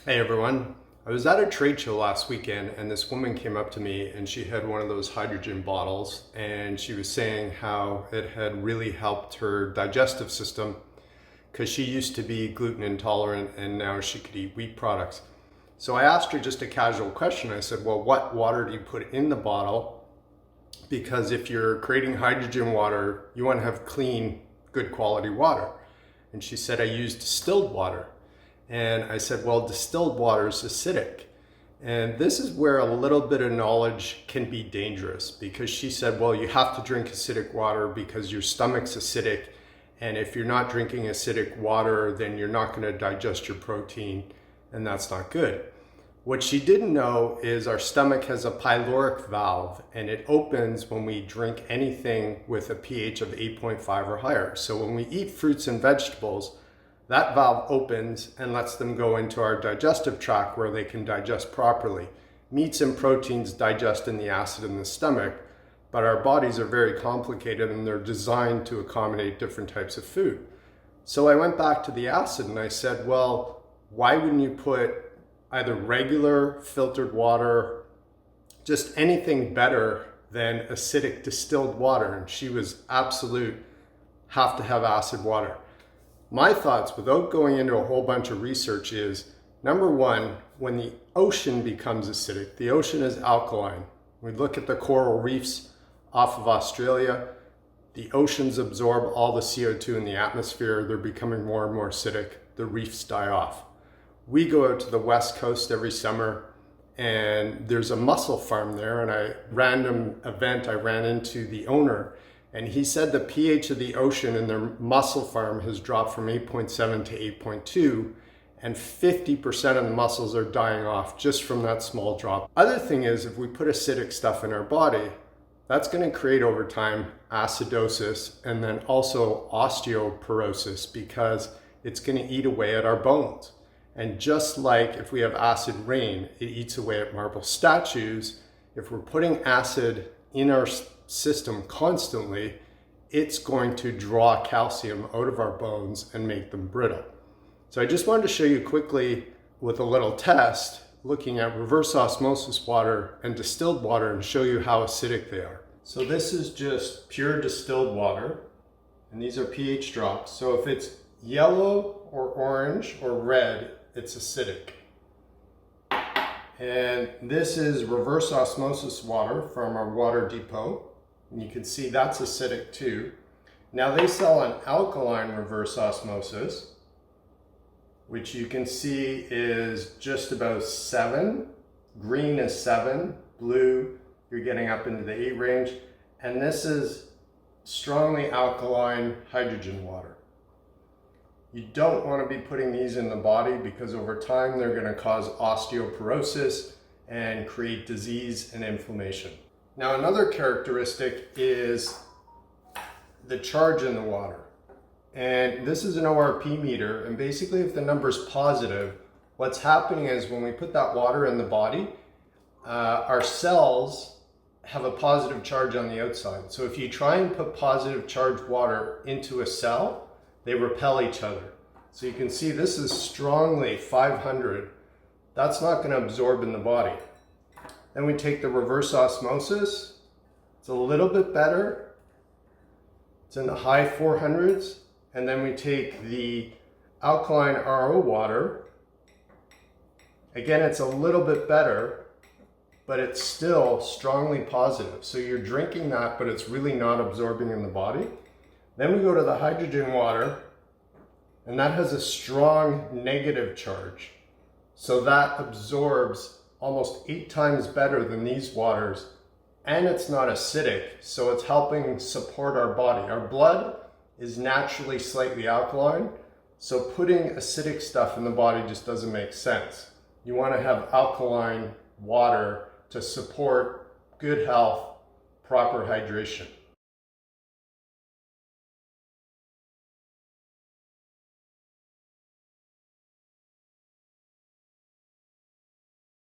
Hey everyone. I was at a trade show last weekend and this woman came up to me and she had one of those hydrogen bottles and she was saying how it had really helped her digestive system because she used to be gluten intolerant and now she could eat wheat products. So I asked her just a casual question. I said, well, what water do you put in the bottle? Because if you're creating hydrogen water, you want to have clean, good quality water. And she said, I use distilled water. And I said, well, distilled water is acidic. And this is where a little bit of knowledge can be dangerous because she said, well, you have to drink acidic water because your stomach's acidic. And if you're not drinking acidic water, then you're not going to digest your protein, and that's not good. What she didn't know is our stomach has a pyloric valve and it opens when we drink anything with a pH of 8.5 or higher. So when we eat fruits and vegetables, that valve opens and lets them go into our digestive tract where they can digest properly. Meats and proteins digest in the acid in the stomach, but our bodies are very complicated and they're designed to accommodate different types of food. So I went back to the acid and I said, well, why wouldn't you put either regular filtered water, just anything better than acidic distilled water? And she was absolute, have to have acid water. My thoughts, without going into a whole bunch of research, is number one, when the ocean becomes acidic, the ocean is alkaline. We look at the coral reefs off of Australia, the oceans absorb all the CO2 in the atmosphere, they're becoming more and more acidic, the reefs die off. We go out to the West Coast every summer and there's a mussel farm there, and I ran into the owner. And he said the pH of the ocean in their mussel farm has dropped from 8.7 to 8.2, and 50% of the mussels are dying off just from that small drop. Other thing is, if we put acidic stuff in our body, that's going to create over time acidosis and then also osteoporosis because it's going to eat away at our bones. And just like if we have acid rain, it eats away at marble statues. If we're putting acid in our system constantly, it's going to draw calcium out of our bones and make them brittle. So I just wanted to show you quickly with a little test looking at reverse osmosis water and distilled water and show you how acidic they are. So this is just pure distilled water and these are pH drops. So if it's yellow or orange or red, it's acidic. And this is reverse osmosis water from our water depot. And you can see that's acidic too. Now they sell an alkaline reverse osmosis, which you can see is just about 7. Green is 7, blue, you're getting up into the 8 range. And this is strongly alkaline hydrogen water. You don't want to be putting these in the body because over time they're going to cause osteoporosis and create disease and inflammation. Now another characteristic is the charge in the water. And this is an ORP meter, and basically if the number is positive, what's happening is when we put that water in the body, our cells have a positive charge on the outside. So if you try and put positive charged water into a cell, they repel each other. So you can see this is strongly 500. That's not going to absorb in the body. Then we take the reverse osmosis. It's a little bit better. It's in the high 400s. And then we take the alkaline RO water. Again, it's a little bit better, but it's still strongly positive. So you're drinking that, but it's really not absorbing in the body. Then we go to the hydrogen water, and that has a strong negative charge. So that absorbs almost 8 times better than these waters, and it's not acidic, so it's helping support our body. Our blood is naturally slightly alkaline, so putting acidic stuff in the body just doesn't make sense. You want to have alkaline water to support good health, proper hydration.